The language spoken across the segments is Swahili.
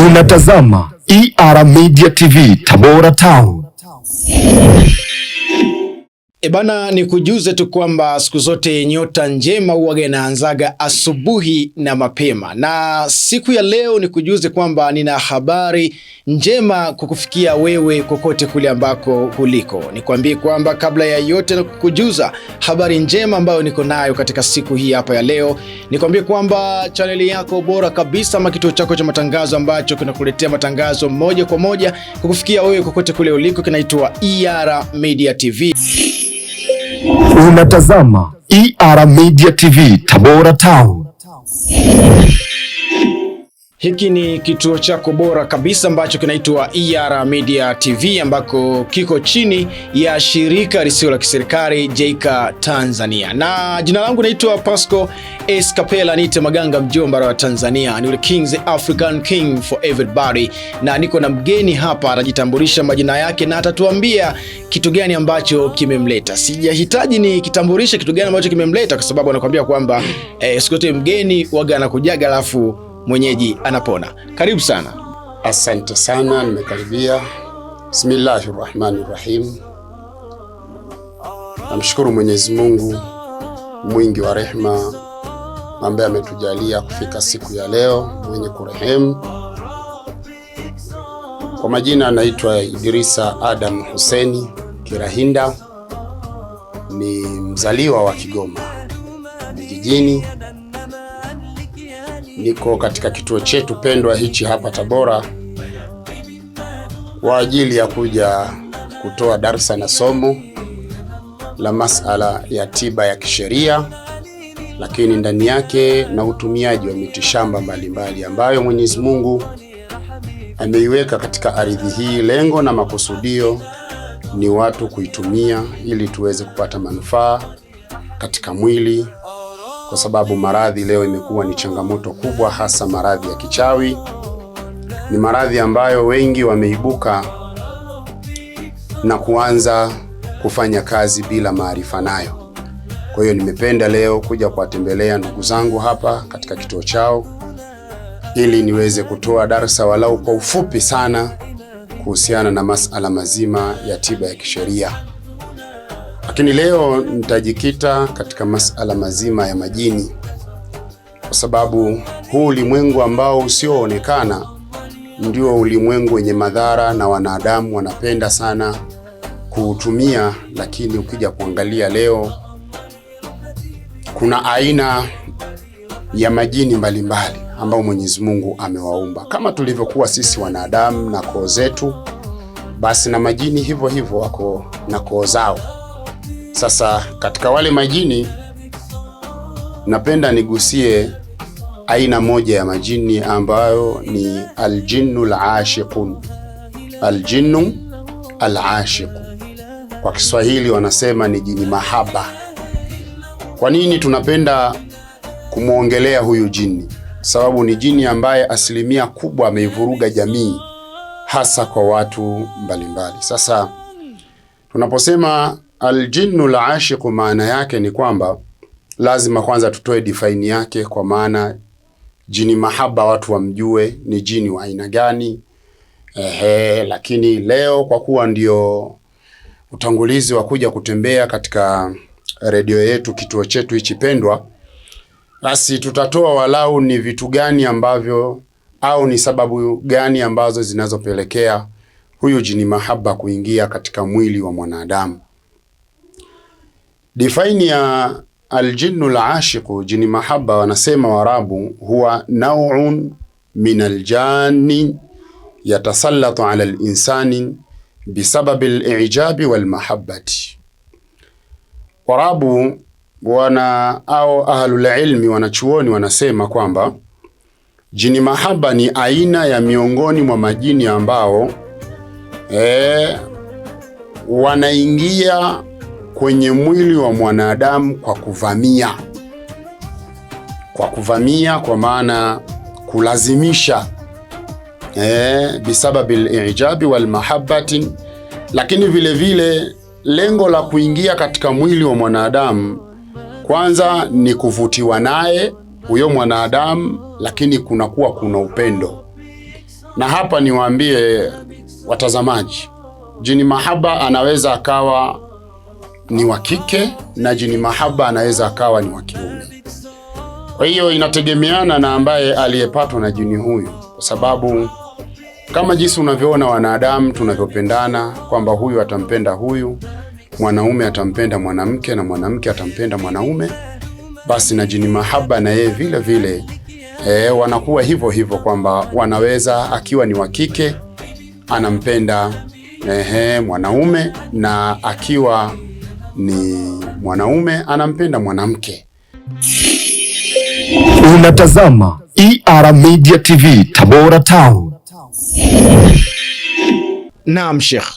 Unatazama ER Media TV Tabora Town. Ebana, ni kujuze tu kwamba siku zote nyota njema huwaga inaanzaga asubuhi na mapema, na siku ya leo ni kujuze kwamba nina habari njema kukufikia wewe kokote kule ambako kuliko. Nikwambie kwamba kabla ya yote na kukujuza habari njema ambayo niko nayo katika siku hii hapa ya leo, nikwambie kwamba chaneli yako bora kabisa ama kituo chako cha matangazo ambacho kinakuletea matangazo moja kwa moja kukufikia wewe kokote kule uliko kinaitwa ER Media TV. Unatazama ER Media TV Tabora Town. Hiki ni kituo chako bora kabisa ambacho kinaitwa ER Media TV ambako kiko chini ya shirika lisilo la kiserikali JICA Tanzania. Na jina langu naitwa Pasco Escapela, nite Maganga mjomba wa Tanzania. Ni ule King, the African King for everybody. Na niko na mgeni hapa, atajitambulisha majina yake na atatuambia kitu gani ambacho kimemleta. Sijahitaji ni kitambulishe kitu gani ambacho kimemleta kwa sababu anakuambia kwamba siku zote mgeni waga anakujaga alafu mwenyeji anapona. Karibu sana. Asante sana, nimekaribia. Bismillahirrahmanirrahim. Namshukuru Mwenyezi Mungu mwingi wa rehema ambaye ametujalia kufika siku ya leo, mwenye kurehemu. Kwa majina naitwa Idrisa Adam Huseni Kirahinda, ni mzaliwa wa Kigoma vijijini. Niko katika kituo chetu pendwa hichi hapa Tabora kwa ajili ya kuja kutoa darasa na somo la masala ya tiba ya kisheria, lakini ndani yake na utumiaji wa mitishamba mbalimbali ambayo Mwenyezi Mungu ameiweka katika ardhi hii. Lengo na makusudio ni watu kuitumia ili tuweze kupata manufaa katika mwili, kwa sababu maradhi leo imekuwa ni changamoto kubwa, hasa maradhi ya kichawi. Ni maradhi ambayo wengi wameibuka na kuanza kufanya kazi bila maarifa nayo. Kwa hiyo nimependa leo kuja kuwatembelea ndugu zangu hapa katika kituo chao ili niweze kutoa darasa walau kwa ufupi sana kuhusiana na masala mazima ya tiba ya kisheria. Lakini leo nitajikita katika masala mazima ya majini, kwa sababu huu ulimwengu ambao usioonekana ndio ulimwengu wenye madhara na wanadamu wanapenda sana kuutumia. Lakini ukija kuangalia leo kuna aina ya majini mbalimbali ambao Mwenyezi Mungu amewaumba. Kama tulivyokuwa sisi wanadamu na koo zetu, basi na majini hivyo hivyo wako na koo zao. Sasa katika wale majini napenda nigusie aina moja ya majini ambayo ni aljinnu al-ashiqun. Aljinnu al-ashiq, kwa Kiswahili wanasema ni jini mahaba. Kwa nini tunapenda kumuongelea huyu jini? Sababu ni jini ambaye asilimia kubwa ameivuruga jamii, hasa kwa watu mbalimbali. Sasa tunaposema aljinnu al-ashiq, maana yake ni kwamba lazima kwanza tutoe define yake, kwa maana jini mahaba watu wamjue ni jini wa aina gani. Lakini leo kwa kuwa ndio utangulizi wa kuja kutembea katika redio yetu, kituo chetu hichi pendwa, basi tutatoa walau ni vitu gani ambavyo au ni sababu gani ambazo zinazopelekea huyu jini mahaba kuingia katika mwili wa mwanadamu. Define ya aljinnu al-ashiq, jini mahaba, wanasema Waarabu, huwa naw'un min aljani yatasallatu ala al-insani bisabab al-i'jabi wal-mahabbati. Waarabu au ahlul ilmi, wanachuoni, wanasema kwamba jini mahaba ni aina ya miongoni mwa majini ambao wanaingia kwenye mwili wa mwanadamu kwa kuvamia. Kwa maana kulazimisha, bisababil ijabi wal mahabbati. Lakini vile vile lengo la kuingia katika mwili wa mwanadamu kwanza ni kuvutiwa naye huyo mwanadamu, lakini kuna upendo. Na hapa niwaambie watazamaji, jini mahaba anaweza akawa ni wa kike na jini mahaba anaweza akawa ni wa kiume. Kwa hiyo inategemeana na ambaye aliyepatwa na jini huyu, kwa sababu kama jinsi unavyoona wanadamu tunavyopendana, kwamba huyu atampenda huyu, mwanaume atampenda mwanamke na mwanamke atampenda mwanaume, basi na jini mahaba na yeye vile vile wanakuwa hivyo hivyo, kwamba wanaweza akiwa ni wa kike anampenda mwanaume, na akiwa ni mwanaume anampenda mwanamke. Unatazama ER Media TV Tabora Town. Naam Sheikh,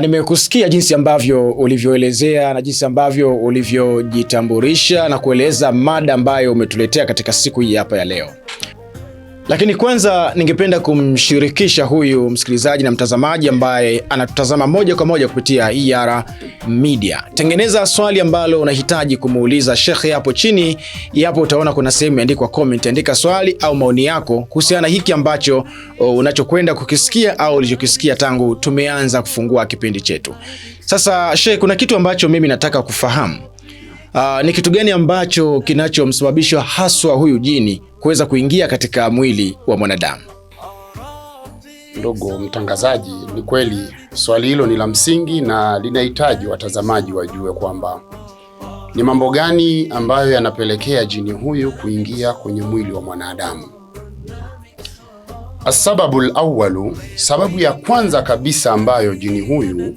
nimekusikia jinsi ambavyo ulivyoelezea na jinsi ambavyo ulivyojitambulisha na kueleza mada ambayo umetuletea katika siku hii hapa ya leo. Lakini kwanza ningependa kumshirikisha huyu msikilizaji na mtazamaji ambaye anatutazama moja kwa moja kupitia ER Media. Tengeneza swali ambalo unahitaji kumuuliza Sheikh hapo chini. Hapo utaona kuna sehemu imeandikwa comment. Andika swali au maoni yako kuhusiana na hiki ambacho unachokwenda kukisikia au ulichokisikia tangu tumeanza kufungua kipindi chetu. Sasa Sheikh, kuna kitu ambacho mimi nataka kufahamu. Ni kitu gani ambacho kinachomsababisha haswa huyu jini kuweza kuingia katika mwili wa mwanadamu? Ndugu mtangazaji, ni kweli swali hilo ni la msingi na linahitaji watazamaji wajue kwamba ni mambo gani ambayo yanapelekea jini huyu kuingia kwenye mwili wa mwanadamu. Asbabul awwalu, sababu ya kwanza kabisa ambayo jini huyu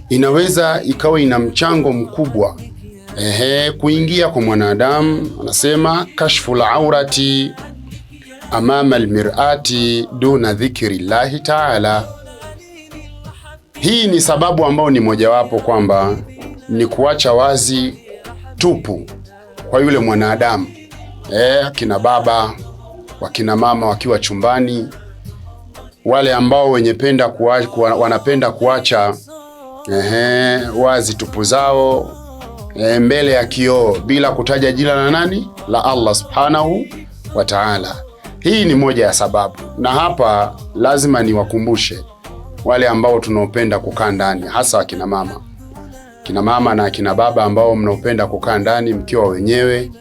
inaweza ikawa ina mchango mkubwa kuingia kwa mwanadamu, anasema kashful aurati amama almirati duna dhikri llahi ta'ala. Hii ni sababu ambayo ni mojawapo kwamba ni kuacha wazi tupu kwa yule mwanadamu. Kina baba, wakina mama wakiwa chumbani, wale ambao wanapenda kuacha wazi tupu zao mbele ya kioo bila kutaja jina la nani? La Allah subhanahu wa ta'ala. Hii ni moja ya sababu, na hapa lazima niwakumbushe wale ambao tunaopenda kukaa ndani, hasa akina mama. Kina mama na akina baba ambao mnaopenda kukaa ndani mkiwa wenyewe,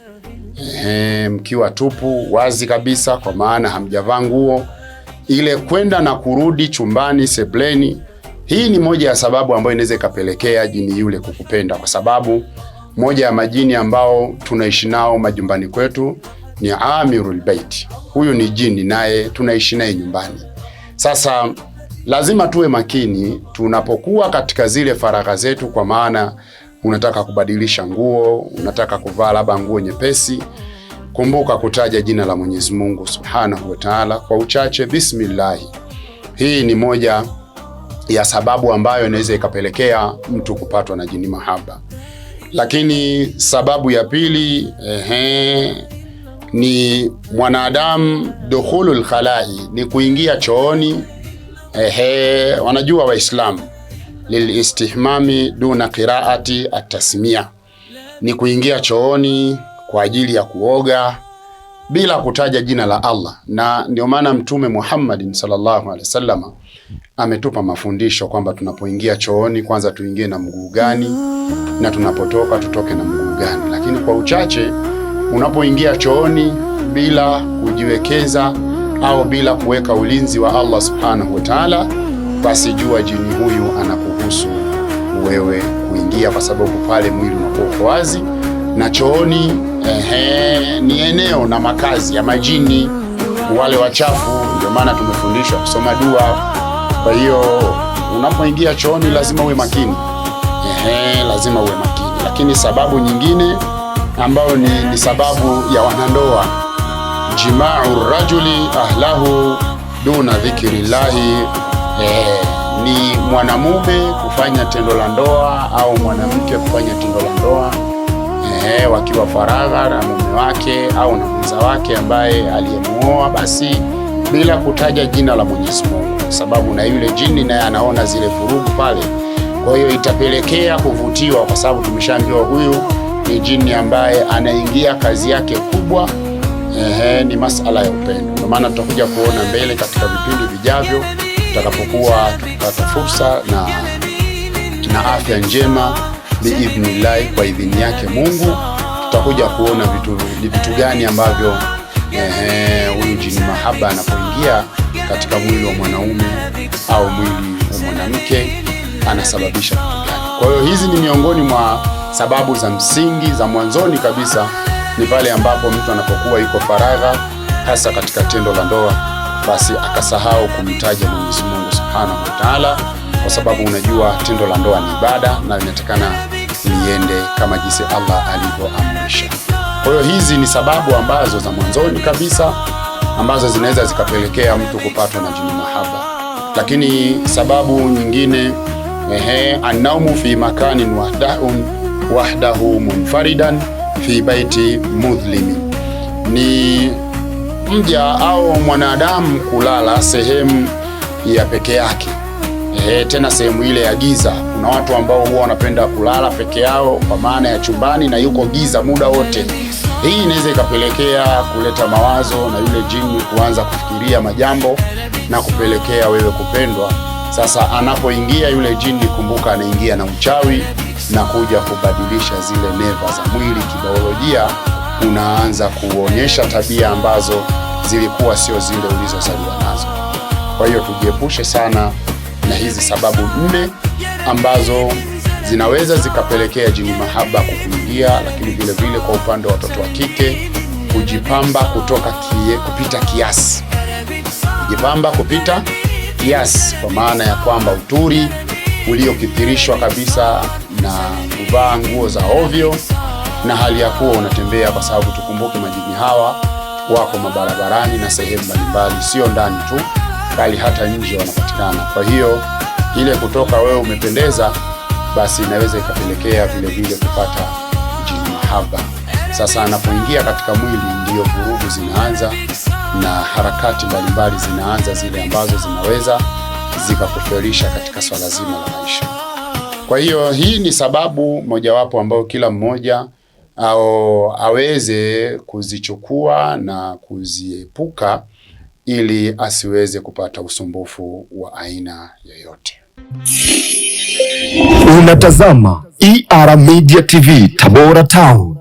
mkiwa tupu wazi kabisa, kwa maana hamjavaa nguo, ile kwenda na kurudi chumbani, sebleni. Hii ni moja ya sababu ambayo inaweza ikapelekea jini yule kukupenda, kwa sababu moja ya majini ambao tunaishi nao majumbani kwetu ni amirul bait. Huyu ni jini naye tunaishi naye nyumbani. Sasa lazima tuwe makini tunapokuwa katika zile faragha zetu, kwa maana unataka kubadilisha nguo, unataka kuvaa labda nguo nyepesi, kumbuka kutaja jina la Mwenyezi Mungu Subhanahu wa Ta'ala kwa uchache, bismillah. Hii ni moja ya sababu ambayo inaweza ikapelekea mtu kupatwa na jini mahaba. Lakini sababu ya pili ni mwanadamu dukhulul khalai, ni kuingia chooni. Wanajua Waislamu lilistihmami duna qiraati at-tasmia, ni kuingia chooni kwa ajili ya kuoga bila kutaja jina la Allah. Na ndio maana Mtume Muhammad sallallahu alaihi wasallam ametupa mafundisho kwamba tunapoingia chooni kwanza tuingie na mguu gani, na tunapotoka tutoke na mguu gani. Lakini kwa uchache, unapoingia chooni bila kujiwekeza au bila kuweka ulinzi wa Allah subhanahu wa ta'ala, basi jua jini huyu anakuhusu wewe kuingia, kwa sababu pale mwili unakuwa wazi, na chooni ni eneo na makazi ya majini wale wachafu. Ndio maana tumefundishwa kusoma dua. Kwa hiyo unapoingia chooni lazima uwe makini, lazima uwe makini. Lakini sababu nyingine ambayo ni sababu ya wanandoa, jima'u rajuli ahlahu duna dhikrillahi, ni mwanamume kufanya tendo la ndoa au mwanamke kufanya tendo la ndoa wakiwa faragha na mume wake au na mwenza wake ambaye aliyemuoa, basi bila kutaja jina la Mwenyezi Mungu, sababu na yule jini naye anaona zile furugu pale. Kwa hiyo itapelekea kuvutiwa, kwa sababu tumeshaambiwa huyu ni jini ambaye anaingia kazi yake kubwa ni masala ya upendo. Ndio maana tutakuja kuona mbele katika vipindi vijavyo tutakapokuwa tukipata fursa na afya njema biidhnillah, kwa idhini yake Mungu, tutakuja kuona vitu gani ambavyo huyu jini mahaba anapoingia katika mwili wa mwanaume au mwili wa mwanamke anasababisha vitu gani. Kwa hiyo hizi ni miongoni mwa sababu za msingi za mwanzoni kabisa, ni pale ambapo mtu anapokuwa yuko faragha, hasa katika tendo la ndoa, basi akasahau kumtaja Mwenyezi Mungu Subhanahu wa Ta'ala, kwa sababu unajua tendo la ndoa ni ibada na linatakana liende kama jinsi Allah alivyoamrisha. Kwa hiyo hizi ni sababu ambazo za mwanzoni kabisa ambazo zinaweza zikapelekea mtu kupatwa na jini mahaba. Lakini sababu nyingine, an-naumu fi makanin wahdahu munfaridan fi baiti mudhlimi, ni mja au mwanadamu kulala sehemu ya peke yake, tena sehemu ile ya giza. Kuna watu ambao huwa wanapenda kulala peke yao, kwa maana ya chumbani na yuko giza muda wote. Hii inaweza ikapelekea kuleta mawazo na yule jini kuanza kufikiria majambo na kupelekea wewe kupendwa. Sasa anapoingia yule jini, kumbuka anaingia na uchawi na kuja kubadilisha zile neva za mwili. Kibiolojia unaanza kuonyesha tabia ambazo zilikuwa sio zile ulizozaliwa nazo. Kwa hiyo tujiepushe sana na hizi sababu 4 ambazo zinaweza zikapelekea jini mahaba kukuingia. Lakini vile vile kwa upande wa watoto wa kike, kujipamba kupita kiasi. Kujipamba kupita kiasi kwa maana ya kwamba uturi uliokithirishwa kabisa na kuvaa nguo za ovyo na hali ya kuwa unatembea, kwa sababu tukumbuke majini hawa wako mabarabarani na sehemu mbalimbali, sio ndani tu bali hata nje wanapatikana. Kwa hiyo ile kutoka wewe umependeza, basi inaweza ikapelekea vile vile kupata jini mahaba. Sasa anapoingia katika mwili, ndiyo vurugu zinaanza na harakati mbalimbali zinaanza, zile ambazo zinaweza zikakufelisha katika swala zima la maisha. Kwa hiyo hii ni sababu mojawapo ambayo kila mmoja aweze kuzichukua na kuziepuka ili asiweze kupata usumbufu wa aina yoyote. Unatazama ER Media TV Tabora Town.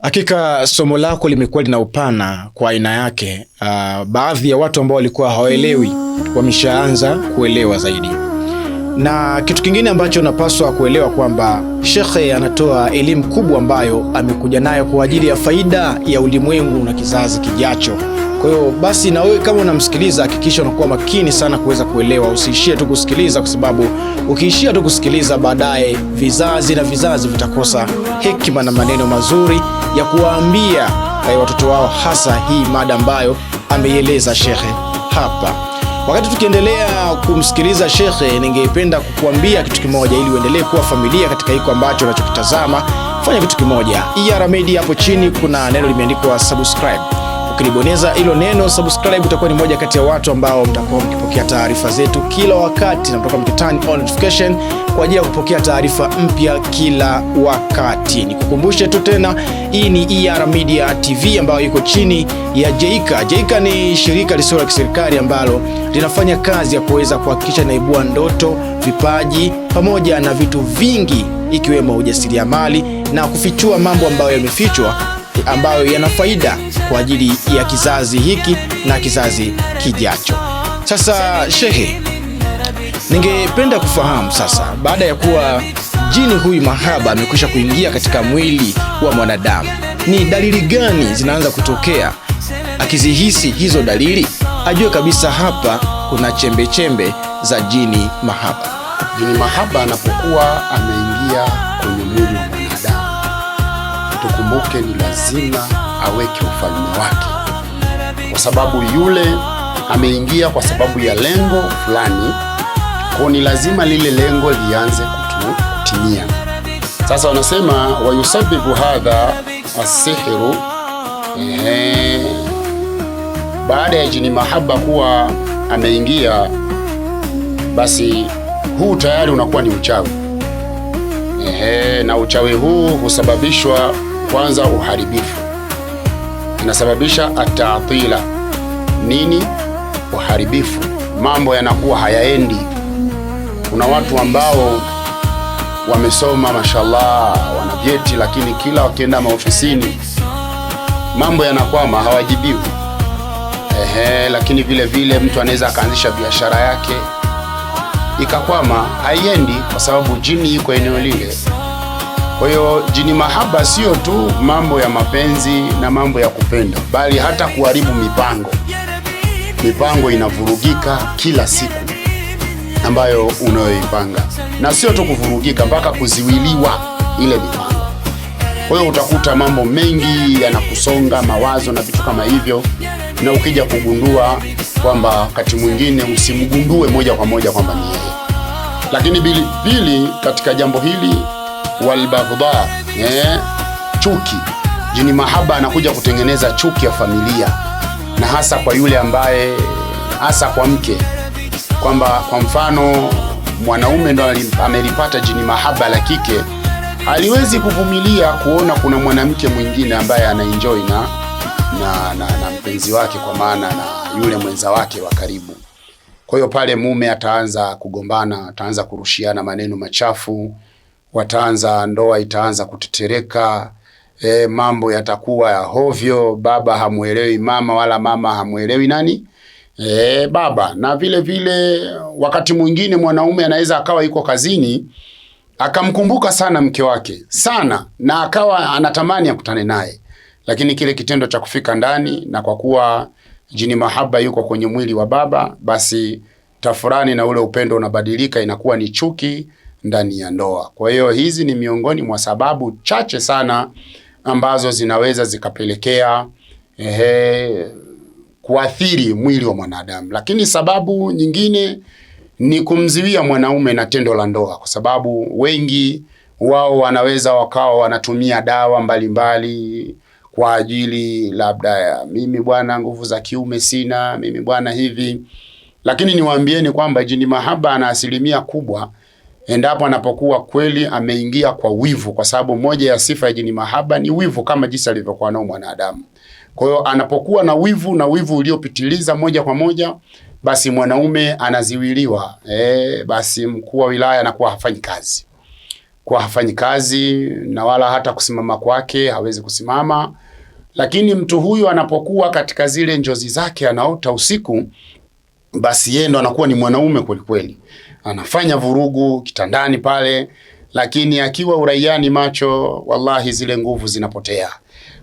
Hakika somo lako limekuwa lina upana kwa aina yake. Baadhi ya watu ambao walikuwa hawaelewi wameshaanza kuelewa zaidi, na kitu kingine ambacho unapaswa kuelewa kwamba shekhe anatoa elimu kubwa ambayo amekuja nayo kwa ajili ya faida ya ulimwengu na kizazi kijacho. Kwa hiyo basi na wewe kama unamsikiliza, hakikisha unakuwa makini sana kuweza kuelewa. Usiishie tu kusikiliza, kwa sababu ukiishia tu kusikiliza, baadaye vizazi na vizazi vitakosa hekima na maneno mazuri ya kuwaambia watoto wao, hasa hii mada ambayo ameieleza shekhe hapa. Wakati tukiendelea kumsikiliza shekhe, ningependa kukuambia kitu kimoja ili uendelee kuwa familia katika hiko ambacho unachokitazama. Fanya kitu kimoja, ER Media hapo chini kuna neno limeandikwa subscribe. Ukilibonyeza hilo neno subscribe, utakuwa ni moja kati ya watu ambao mtakuwa mkipokea taarifa zetu kila wakati, na mtakuwa mkitani on notification kwa ajili ya kupokea taarifa mpya kila wakati. Nikukumbushe tu tena, hii ni ER Media TV ambayo iko chini ya JICA. JICA ni shirika lisilo la kiserikali ambalo linafanya kazi ya kuweza kuhakikisha naibua ndoto, vipaji pamoja na vitu vingi ikiwemo ujasiriamali na kufichua mambo ambayo yamefichwa ambayo yana faida kwa ajili ya kizazi hiki na kizazi kijacho. Sasa shehe, ningependa kufahamu sasa, baada ya kuwa jini huyu mahaba amekwisha kuingia katika mwili wa mwanadamu, ni dalili gani zinaanza kutokea? Akizihisi hizo dalili, ajue kabisa hapa kuna chembe chembe za jini mahaba. Jini mahaba anapokuwa ameingia kwenye mwili wa mwanadamu, tukumbuke ni lazima aweke ufalme wake, kwa sababu yule ameingia kwa sababu ya lengo fulani. Kwa ni lazima lile lengo lianze kutimia. Sasa wanasema wayusabibu hadha as-sihru, baada ya jini mahaba kuwa ameingia, basi huu tayari unakuwa ni uchawi. Na uchawi huu husababishwa kwanza uharibifu, inasababisha atatila. Nini? Uharibifu, mambo yanakuwa hayaendi. Kuna watu ambao wamesoma mashallah, wana vyeti, lakini kila wakienda maofisini mambo yanakwama, hawajibiwi. Lakini vile vile mtu anaweza akaanzisha biashara yake ikakwama, haiendi kwa sababu jini yuko eneo lile. Kwa hiyo jini mahaba sio tu mambo ya mapenzi na mambo ya kupenda, bali hata kuharibu mipango. Mipango inavurugika kila siku ambayo unayoipanga, na sio tu kuvurugika, mpaka kuziwiliwa ile mipango. Kwa hiyo utakuta mambo mengi yanakusonga mawazo na vitu kama hivyo, na ukija kugundua kwamba wakati mwingine usimgundue moja kwa moja kwamba ni yeye. Lakini pili katika jambo hili, walbaghdha, chuki. Jini mahaba anakuja kutengeneza chuki ya familia, na hasa kwa yule ambaye, hasa kwa mke, kwamba kwa mfano mwanaume ndo amelipata jini mahaba la kike, haliwezi kuvumilia kuona kuna mwanamke mwingine ambaye anaenjoy na mpenzi wake, kwa maana na yule mwenza wake wa karibu. Kwa hiyo pale mume ataanza kugombana, ataanza kurushiana maneno machafu, ndoa itaanza kutetereka, mambo yatakuwa ya hovyo, baba hamuelewi mama wala mama hamuelewi nani? Baba. Na vile vile wakati mwingine mwanaume anaweza akawa yuko kazini akamkumbuka sana mke wake sana, na akawa anatamani akutane naye, lakini kile kitendo cha kufika ndani, na kwa kuwa jini mahaba yuko kwenye mwili wa baba, basi tafurani na ule upendo unabadilika, inakuwa ni chuki ndani ya ndoa. Kwa hiyo hizi ni miongoni mwa sababu chache sana ambazo zinaweza zikapelekea kuathiri mwili wa mwanadamu. Lakini sababu nyingine ni kumziwia mwanaume na tendo la ndoa, kwa sababu wengi wao wanaweza wakawa wanatumia dawa mbalimbali kwa ajili labda ya mimi bwana nguvu za kiume sina, mimi bwana hivi. Lakini niwaambieni kwamba jini mahaba ana asilimia kubwa endapo anapokuwa kweli ameingia kwa wivu, kwa sababu moja ya sifa ya jini mahaba ni wivu, kama jinsi alivyokuwa nao mwanadamu. Kwa hiyo anapokuwa na wivu, na wivu uliopitiliza moja kwa moja, basi mwanaume anaziwiliwa. Basi mkuu wa wilaya anakuwa hafanyi kazi, na wala hata kusimama kwake hawezi kusimama. Lakini mtu huyu anapokuwa katika zile njozi zake, anaota usiku, basi yeye ndo anakuwa ni mwanaume kweli kweli, anafanya vurugu kitandani pale, lakini akiwa uraiani macho, wallahi zile nguvu zinapotea.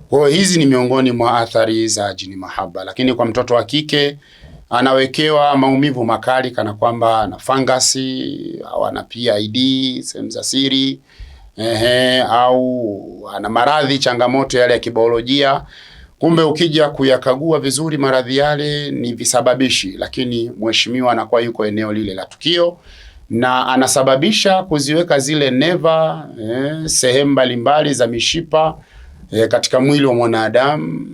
Kwa hiyo hizi ni miongoni mwa athari za jini mahaba. Lakini kwa mtoto wa kike, anawekewa maumivu makali kana kwamba ana fangasi au ana PID, sehemu za siri, au ana maradhi, changamoto yale ya kibiolojia. Kumbe ukija kuyakagua vizuri maradhi yale ni visababishi, lakini mheshimiwa anakuwa yuko eneo lile la tukio, na anasababisha kuziweka zile neva, sehemu mbalimbali za mishipa katika mwili wa mwanadamu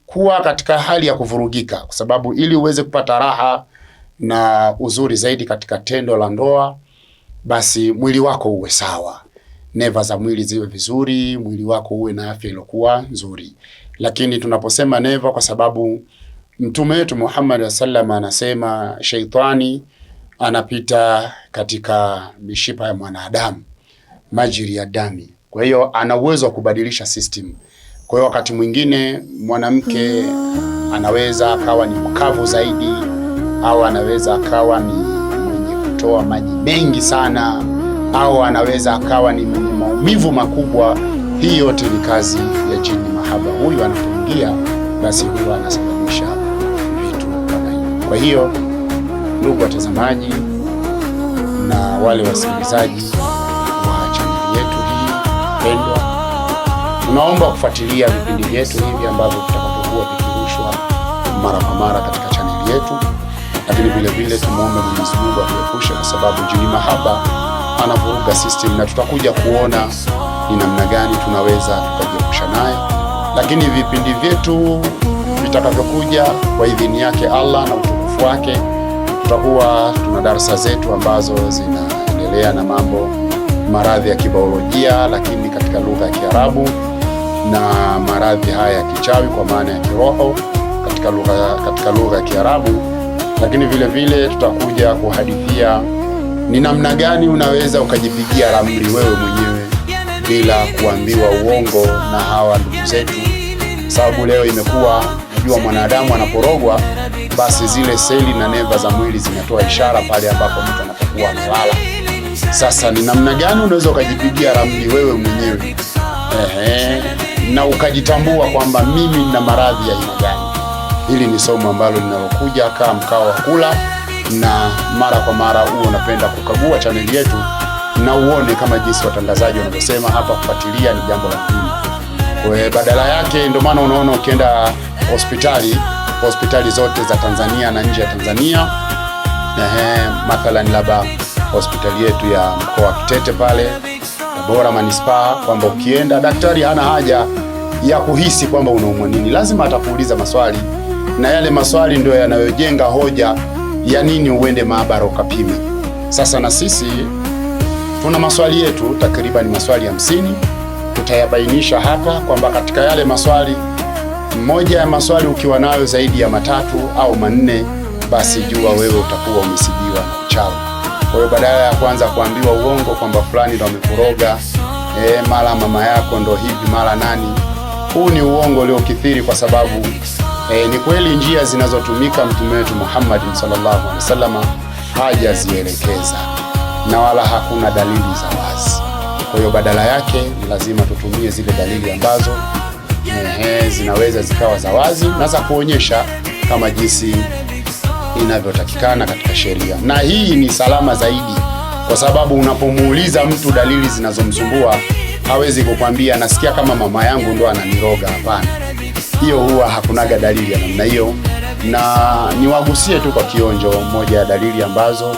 kuwa katika hali ya kuvurugika, kwa sababu ili uweze kupata raha na uzuri zaidi katika tendo la ndoa, basi mwili wako uwe sawa, neva za mwili ziwe vizuri, mwili wako uwe na afya iliyokuwa nzuri. Lakini tunaposema neva, kwa sababu Mtume wetu Muhammad sallallahu anasema shaitani anapita katika mishipa ya mwanadamu, majiri ya dami. Kwa hiyo ana uwezo wa kubadilisha system. Kwa hiyo wakati mwingine mwanamke anaweza akawa ni mkavu zaidi, au anaweza akawa ni mwenye kutoa maji mengi sana, au anaweza akawa ni mwenye maumivu makubwa. Hii yote ni kazi ya jini mahaba. Huyu anapoingia, basi huyu anasababisha vitu kama hivyo. Kwa hiyo ndugu watazamaji na wale wasikilizaji wa chaneli yetu hii pendwa, tunaomba kufuatilia vipindi vyetu hivi ambavyo vitakapokuwa vikirushwa mara kwa mara katika chaneli yetu. Lakini vile vile tumuombe Mwenyezi Mungu atuepushe, kwa sababu jini mahaba anavuruga system, na tutakuja kuona ni namna gani tunaweza tukajiepusha naye. Lakini vipindi vyetu vitakavyokuja kwa idhini yake Allah na utukufu wake, tutakuwa tuna darasa zetu ambazo zinaendelea na mambo maradhi ya kibiolojia, lakini katika lugha ya Kiarabu. na maradhi haya ya kichawi kwa maana ya kiroho katika lugha ya Kiarabu, lakini vile vile tutakuja kuhadithia ni namna gani unaweza ukajipigia ramli wewe mwenyewe bila kuambiwa uongo na hawa ndugu zetu, sababu leo imekuwa najua mwanadamu anaporogwa basi zile seli na neva za mwili zinatoa ishara pale ambapo mtu anapokuwa amelala. Sasa ni namna gani unaweza ukajipigia ramli wewe mwenyewe na ukajitambua kwamba mimi nina maradhi ya aina gani? Hili ni somo ambalo linalokuja kama mkao wa kula, na mara kwa mara huo unapenda kukagua chaneli yetu na uone kama jinsi watangazaji wanavyosema hapa, kufuatilia ni jambo la muhimu. Kwa badala yake ndio maana unaona ukienda hospitali zote za Tanzania na nje ya Tanzania, mathalan labda hospitali yetu ya mkoa wa Kitete pale Tabora Manispaa, kwamba ukienda daktari hana haja ya kuhisi kwamba unaumwa nini, lazima atakuuliza maswali, na yale maswali ndio yanayojenga hoja ya nini uende maabara ukapime. Sasa na sisi tuna maswali yetu, takriban maswali 50, tutayabainisha hapa kwamba katika yale maswali, mmoja ya maswali ukiwa nayo zaidi ya 3 au 4, basi jua wewe utakuwa umesibiwa na uchawi. Kwa hiyo badala ya kwanza kuambiwa uongo kwamba fulani ndo amekuroga, mara mama yako ndo hivi, mara nani, huu ni uongo uliokithiri, kwa sababu ni kweli njia zinazotumika Mtume wetu Muhammad sallallahu alaihi wasallam hajazielekeza na wala hakuna dalili za wazi. Kwa hiyo badala yake ni lazima tutumie zile dalili ambazo zinaweza zikawa za wazi na za kuonyesha kama jinsi inavyotakikana katika sheria, na hii ni salama zaidi, kwa sababu unapomuuliza mtu dalili zinazomsumbua hawezi kukwambia nasikia kama mama yangu ndo ananiroga. Hapana, hiyo huwa hakunaga dalili ya namna hiyo. Na niwagusie tu kwa kionjo moja ya dalili ambazo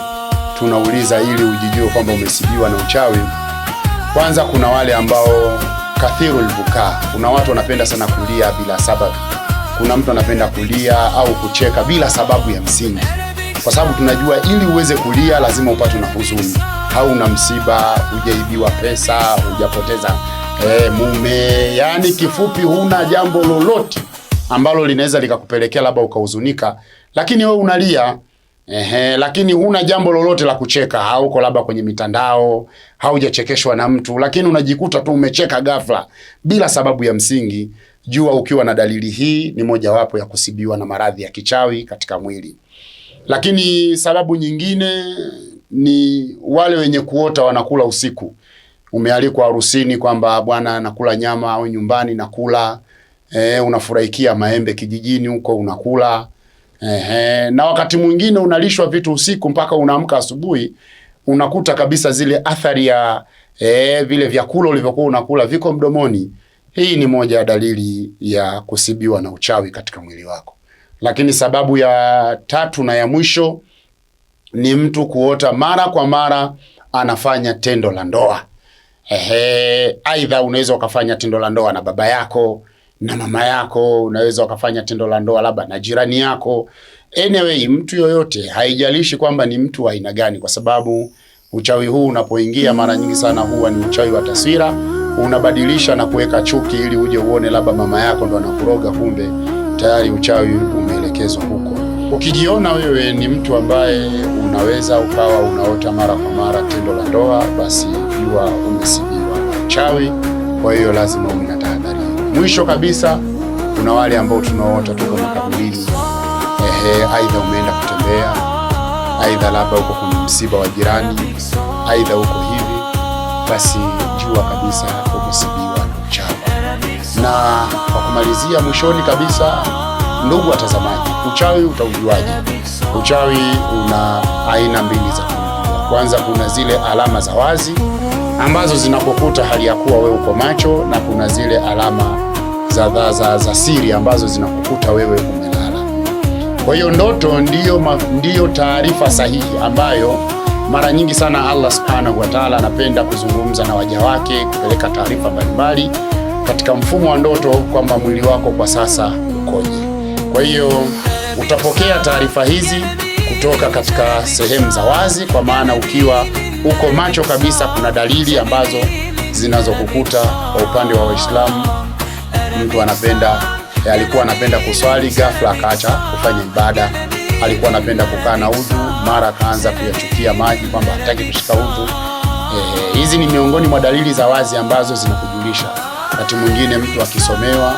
tunauliza ili ujijue kwamba umesibiwa na uchawi. Kwanza, kuna wale ambao kathirul buka, kuna watu wanapenda sana kulia bila sababu. Kuna mtu anapenda kulia au kucheka bila sababu ya msingi, kwa sababu tunajua ili uweze kulia lazima upatwe na huzuni, hauna msiba, hujaibiwa pesa, hujapoteza mume, yani kifupi huna jambo lolote ambalo linaweza likakupelekea labda ukahuzunika, lakini wewe unalia. Lakini huna jambo lolote la kucheka, hauko labda kwenye mitandao, haujachekeshwa na mtu, lakini unajikuta tu umecheka ghafla bila sababu ya msingi. Jua ukiwa na dalili hii ni mojawapo ya kusibiwa na maradhi ya kichawi katika mwili. Lakini sababu nyingine ni wale wenye kuota wanakula usiku. Umealikwa harusini kwamba bwana nakula nyama, au nyumbani nakula, unafurahikia maembe kijijini huko unakula. Na wakati mwingine unalishwa vitu usiku mpaka unaamka asubuhi unakuta kabisa zile athari ya vile vyakula ulivyokuwa unakula viko mdomoni. Hii ni moja ya dalili ya kusibiwa na uchawi katika mwili wako. Lakini sababu ya 3 na ya mwisho ni mtu kuota mara kwa mara anafanya tendo la ndoa. Aidha unaweza ukafanya tendo la ndoa na baba yako na mama yako, unaweza ukafanya tendo la ndoa labda na jirani yako. Anyway, mtu yoyote, haijalishi kwamba ni mtu wa aina gani, kwa sababu uchawi huu unapoingia mara nyingi sana huwa ni uchawi wa taswira. Unabadilisha na kuweka chuki ili uje uone labda mama yako ndo anakuroga, kumbe tayari uchawi umeelekezwa huko. Ukijiona wewe ni mtu ambaye unaweza ukawa unaota mara kwa mara tendo la ndoa, basi jua umesibiwa na uchawi. Kwa hiyo lazima uwe na tahadhari. Mwisho kabisa, kuna wale ambao tunaota tuko makaburini. Aidha umeenda kutembea, aidha labda uko kwenye msiba wa jirani, aidha uko hivi, basi jua kabisa umesibiwa na uchawi. Na kwa kumalizia, mwishoni kabisa, ndugu watazamaji, uchawi utaujuaje? Uchawi una aina mbili za kujua. Kwanza kuna zile alama za wazi ambazo zinakukuta hali ya kuwa wewe uko macho, na kuna zile alama za siri ambazo zinakukuta wewe umelala. Kwa hiyo ndoto ndiyo taarifa sahihi ambayo mara nyingi sana Allah Subhanahu wa Ta'ala anapenda kuzungumza na waja wake, kupeleka taarifa mbalimbali katika mfumo wa ndoto kwamba mwili wako kwa sasa ukoje. Kwa hiyo utapokea taarifa hizi kutoka katika sehemu za wazi, kwa maana ukiwa uko macho kabisa kuna dalili ambazo zinazokukuta kwa upande wa Waislamu. Mtu alikuwa anapenda kuswali, ghafla akaacha kufanya ibada. Alikuwa anapenda kukaa na udhu, mara akaanza kuyachukia maji kwamba hataki kushika udhu. Hizi ni miongoni mwa dalili za wazi ambazo zinakujulisha. Wakati mwingine mtu akisomewa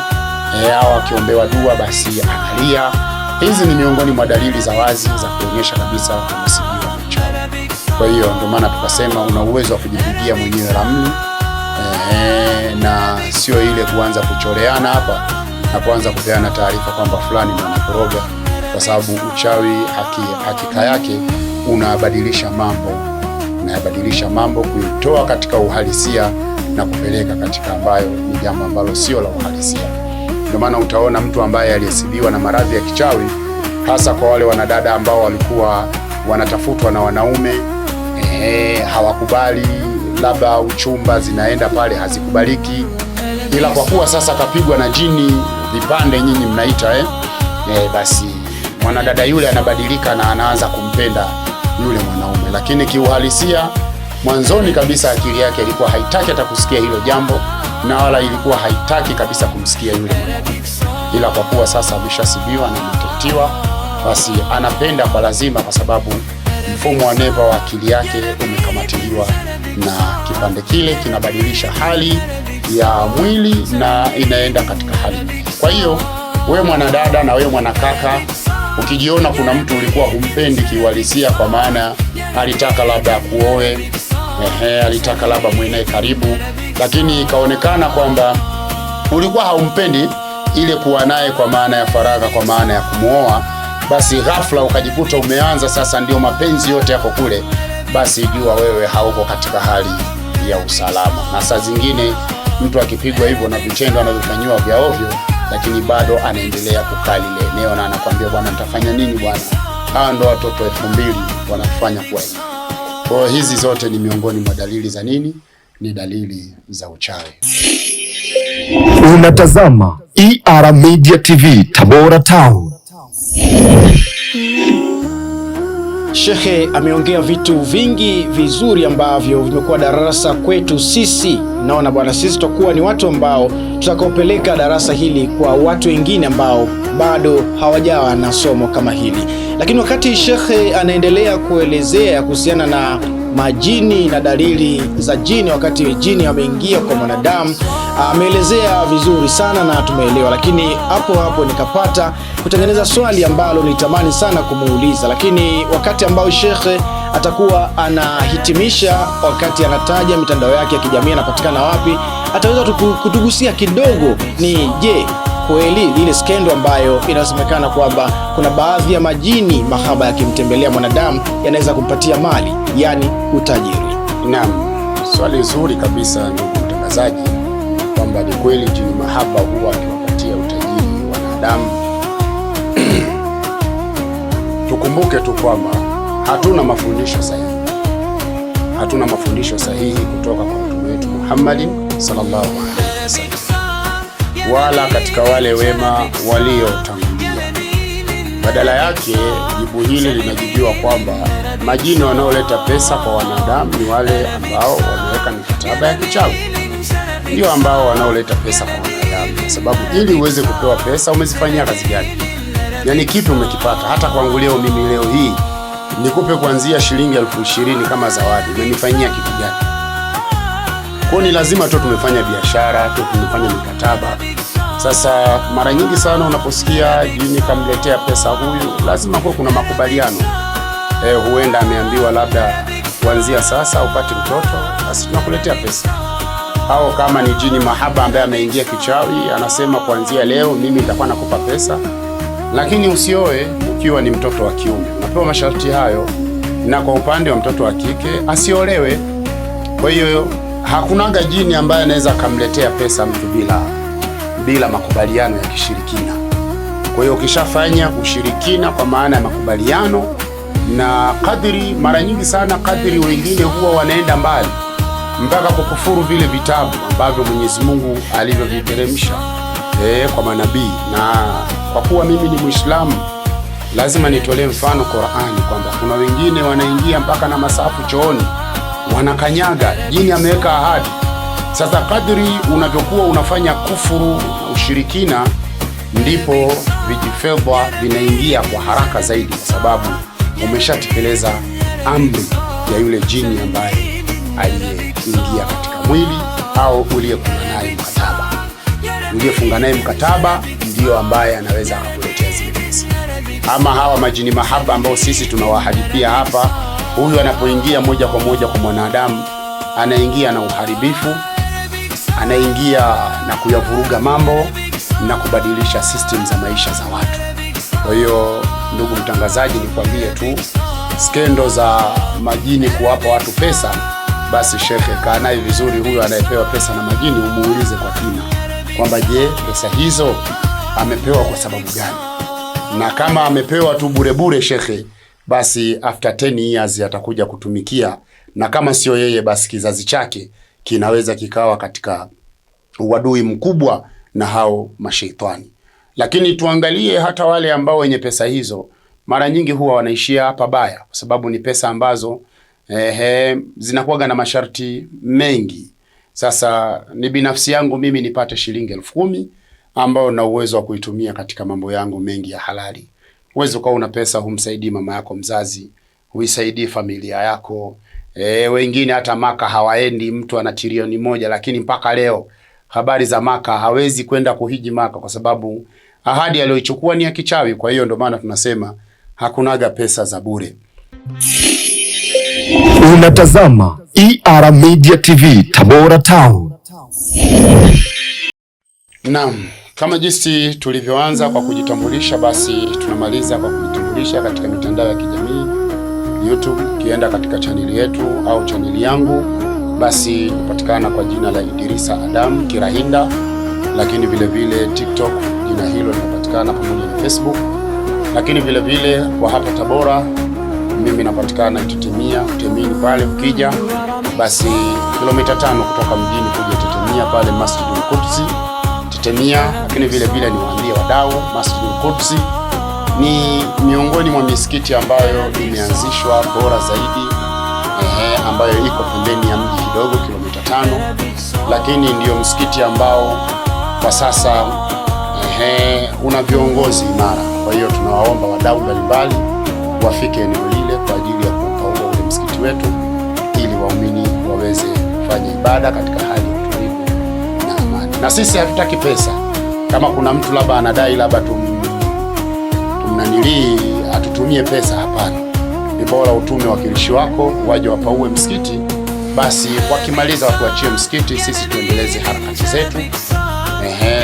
au akiombewa dua basi analia. Hizi ni miongoni mwa dalili za wazi za kuonyesha kabisa umesibiwa na uchawi. Kwa hiyo ndio maana tukasema una uwezo wa kujipigia mwenyewe ramli, na sio ile kuanza kuchoreana hapa na kuanza kupeana taarifa kwamba fulani ndio anakoroga, kwa sababu uchawi hakika yake unabadilisha mambo, kuitoa katika uhalisia na kupeleka katika ambayo ni jambo ambalo sio la uhalisia. Ndio maana utaona mtu ambaye aliyesibiwa na maradhi ya kichawi, hasa kwa wale wanadada ambao walikuwa wanatafutwa na wanaume, hawakubali, labda uchumba zinaenda pale hazikubaliki, ila kwa kuwa sasa kapigwa na jini vipande, nyinyi mnaita basi mwanadada yule anabadilika na anaanza kumpenda yule mwanaume. Lakini kiuhalisia, mwanzoni kabisa akili yake ilikuwa haitaki hata kusikia hilo jambo, na wala ilikuwa haitaki kabisa kumsikia yule mwanaume, ila kwa kuwa sasa ameshasibiwa na ametetiwa, basi anapenda kwa lazima, kwa sababu mfumo wa neva wa akili yake umekamatiliwa na kipande kile kinabadilisha hali ya mwili na inaenda katika hali nyingine. Kwa hiyo wewe mwanadada na wewe mwanakaka, ukijiona kuna mtu ulikuwa humpendi kiuhalisia, kwa maana alitaka labda kuoe, alitaka labda mwenae karibu, lakini ikaonekana kwamba ulikuwa haumpendi ile kuwa naye kwa maana ya faragha, kwa maana ya kumuoa, basi ghafla ukajikuta umeanza sasa ndio mapenzi yote yako kule, basi jua wewe hauko katika hali ya usalama. Na saa zingine mtu akipigwa hivyo na vitendo anavyofanywa vya ovyo, lakini bado anaendelea kukaa lile eneo na anakuambia, bwana nitafanya nini bwana, hawa ndo watoto 2000 wanafanya kwa hivi. Kwa hizi zote ni miongoni mwa dalili za nini? Ni dalili za uchawi. Unatazama ER Media TV Tabora Town. Shekhe ameongea vitu vingi vizuri ambavyo vimekuwa darasa kwetu sisi. Naona bwana, sisi tutakuwa ni watu ambao tutakaopeleka darasa hili kwa watu wengine ambao bado hawajawa na somo kama hili. Lakini wakati shekhe anaendelea kuelezea kuhusiana na majini na dalili za jini, wakati jini ameingia kwa mwanadamu, ameelezea vizuri sana na tumeelewa. Lakini hapo nikapata kutengeneza swali ambalo nilitamani sana kumuuliza, lakini wakati ambao shekhe atakuwa anahitimisha, wakati anataja mitandao yake ya kijamii anapatikana wapi, ataweza kutugusia kidogo ni je, kweli ile skendo ambayo inasemekana kwamba kuna baadhi ya majini mahaba yakimtembelea mwanadamu yanaweza kumpatia mali, yani utajiri. Naam, swali zuri kabisa ndugu mtangazaji, kwamba ni kweli jini mahaba huwa akiwapatia utajiri wanadamu. Tukumbuke tu kwamba hatuna mafundisho sahihi kutoka kwa Mtume wetu Muhammad sallallahu alaihi wasallam, wala katika wale wema waliotangulia. Badala yake jibu hili linajibiwa kwamba majini wanaoleta pesa kwa wanadamu ni wale ambao wameweka mikataba ya kichawi, ndio ambao wanaoleta pesa kwa wanadamu. Kwa sababu ili uweze kupewa pesa umezifanyia kazi gani? Yaani kitu umekipata. Hata kwangu leo, mimi leo hii nikupe kuanzia shilingi 20,000 kama zawadi, umenifanyia kitu gani? Kwa ni lazima tu tumefanya biashara, tu tumefanya mikataba. Sasa mara nyingi sana unaposikia jini kamletea pesa huyu, lazima kwa kuna makubaliano. Huenda ameambiwa labda kuanzia sasa upate mtoto, basi tunakuletea pesa. Au kama ni jini mahaba ambaye ameingia kichawi, anasema kuanzia leo mimi nitakuwa nakupa pesa, lakini usioe ukiwa ni mtoto wa kiume. Unapewa masharti hayo, na kwa upande wa mtoto wa kike asiolewe. Kwa hiyo hakunaga jini ambaye anaweza kumletea pesa mtu bila makubaliano ya kishirikina. Kwa hiyo ukishafanya ushirikina kwa maana ya makubaliano na kadiri, mara nyingi sana kadiri wengine huwa wanaenda mbali mpaka kukufuru vile vitabu ambavyo Mwenyezi Mungu alivyoviteremsha kwa manabii. Na kwa kuwa mimi ni Muislamu, lazima nitolee mfano Qur'ani kwamba kuna wengine wanaingia mpaka na masafu chooni, wanakanyaga. Jini ameweka ahadi Sasa kadri unavyokuwa unafanya kufuru na ushirikina, ndipo vijifedha vinaingia kwa haraka zaidi, kwa sababu umeshatekeleza amri ya yule jini ambaye aliyeingia katika mwili au uliyefunga naye mkataba. Uliyefunga naye mkataba ndiyo ambaye anaweza kukuletea zile pesa. Ama hawa majini mahaba ambao sisi tunawahadithia hapa, huyu anapoingia moja kwa moja kwa mwanadamu, anaingia na uharibifu, anaingia na kuyavuruga mambo na kubadilisha system za maisha za watu. Kwa hiyo ndugu mtangazaji, nikwambie tu, skendo za majini kuwapa watu pesa, basi shekhe, kaa naye vizuri huyo anayepewa pesa na majini, umuulize kwa kina kwamba je, pesa hizo amepewa kwa sababu gani? Na kama amepewa tu bure bure shekhe, basi after 10 years atakuja kutumikia, na kama sio yeye basi kizazi chake kinaweza kikawa katika uadui mkubwa na hao mashaitani. Lakini tuangalie hata wale ambao wenye pesa hizo, mara nyingi huwa wanaishia hapa baya, kwa sababu ni pesa ambazo zinakuwa na masharti mengi. Sasa ni binafsi yangu mimi nipate shilingi 10,000 ambao na uwezo wa kuitumia katika mambo yangu mengi ya halali. Uwezo kwa una pesa humsaidii mama yako mzazi, huisaidii familia yako. Wengine hata Maka hawaendi, mtu ana trilioni 1 lakini mpaka leo habari za Maka hawezi kwenda kuhiji Maka kwa sababu ahadi aliyochukua ni ya kichawi. Kwa hiyo ndio maana tunasema hakunaga pesa za bure. Unatazama ER Media TV Tabora Town. Naam, kama jinsi tulivyoanza kwa kujitambulisha, basi tunamaliza kwa kujitambulisha katika mitandao ya kijamii. YouTube, kienda katika chaneli yetu au chaneli yangu, basi upatikana kwa jina la Idrisa Adam Kirahinda, lakini vile vile TikTok jina hilo linapatikana pamoja na Facebook. Lakini vile vile kwa hapa Tabora mimi napatikana Tetemini pale, ukija basi kilomita 5 kutoka mjini kuja Tetemia pale Masjidul Qudsi Tetemia. Lakini vile vile niwaambie wadau, Masjidul Qudsi ni miongoni mwa misikiti ambayo imeanzishwa bora zaidi, ambayo iko pembeni ya mji kidogo kilomita 5, lakini ndiyo msikiti ambao kwa sasa una viongozi imara. Kwa hiyo tunawaomba wadau mbalimbali wafike eneo lile kwa ajili ya kuupa ule msikiti wetu, ili waumini waweze kufanya ibada katika hali ya utulivu na amani. Na sisi hatutaki pesa. Kama kuna mtu labda anadai labda tumnanilii atutumie pesa, hapana. Ni bora utume wakilishi wako waje wapaue msikiti, basi wakimaliza watuachie msikiti, sisi tuendeleze harakati zetu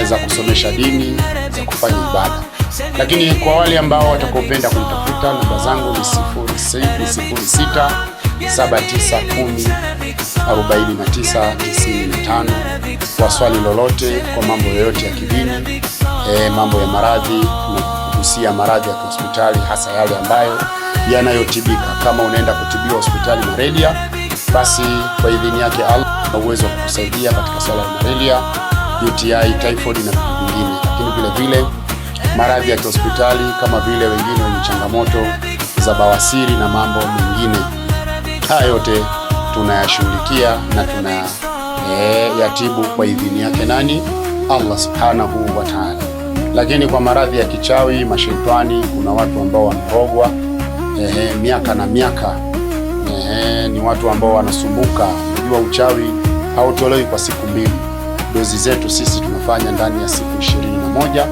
za kusomesha dini, za kufanya ibada. Lakini kwa wale ambao watakopenda kunitafuta, namba zangu ni 06 79 10 49 95. Kwa swali lolote, kwa mambo yoyote ya kidini, mambo ya maradhi, na kuhusia maradhi ya hospitali, hasa yale ambayo yanayotibika. Kama unaenda kutibiwa hospitali malaria, basi kwa idhini yake Allah na uwezo wa kukusaidia katika swala la malaria, UTI, typhoid na vitu vingine. Lakini vile vile maradhi ya hospitali kama vile wengine wenye changamoto za bawasiri na mambo mengine, haya yote tunayashughulikia na tunayatibu kwa idhini yake nani? Allah subhanahu wa ta'ala. Lakini kwa maradhi ya kichawi, mashaitani, kuna watu ambao wamerogwa miaka na miaka, ni watu ambao wanasumbuka. Unajua uchawi hautolewi kwa siku 2. Dozi zetu sisi tunafanya ndani ya siku 21,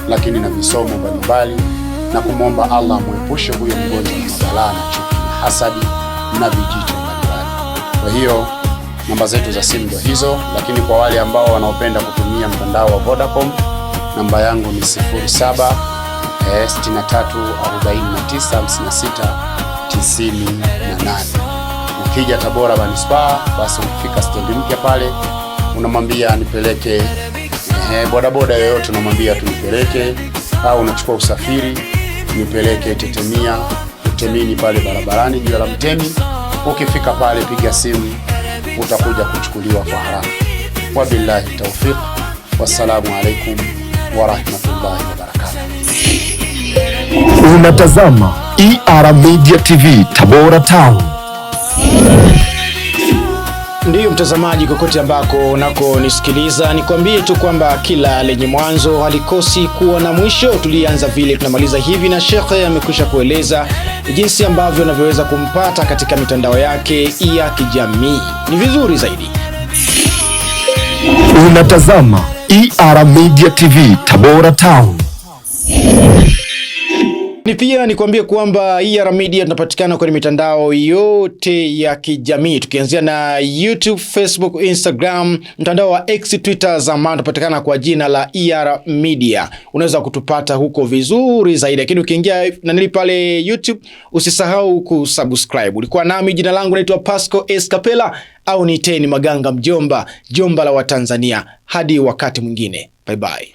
lakini na visomo mbalimbali na kumwomba Allah muepushe huyo mgonjwa na mabalaa na chuki na hasadi na vijicho mbalimbali. Kwa hiyo namba zetu za simu ndio hizo. Lakini kwa wale ambao wanaopenda kutumia mtandao wa Vodacom, namba yangu ni 07 63 49 56 98. Ukija Tabora Manispaa, basi ukifika stendi mpya pale unamwambia nipeleke bodaboda yoyote, unamwambia tunipeleke, au unachukua usafiri nipeleke Tetemini pale barabarani juu la Mtemi. Ukifika pale piga simu, utakuja kuchukuliwa kwa haraka. Wabillahi tawfiq, wassalamu alaikum wa rahmatullahi wa barakatuh. Unatazama ER Media TV Tabora Town. Ndiyo mtazamaji, kokote ambako unako nisikiliza, nikwambie tu kwamba kila lenye mwanzo halikosi kuwa na mwisho. Tulianza vile tunamaliza hivi, na Shekhe amekwisha kueleza jinsi ambavyo unavyoweza kumpata katika mitandao yake ya kijamii. Ni vizuri zaidi. Unatazama ER Media TV Tabora Town. Ni pia nikwambie kwamba ER Media tunapatikana kwenye mitandao yote ya kijamii, tukianzia na YouTube, Facebook, Instagram, mtandao wa X, Twitter zamani tunapatikana kwa jina la ER Media. Unaweza kutupata huko vizuri zaidi, lakini ukiingia na pale YouTube usisahau kusubscribe. Ulikuwa nami, jina langu naitwa Pasco Escapela au niiteni Maganga Mjomba, jomba la Watanzania. Hadi wakati mwingine, bye bye.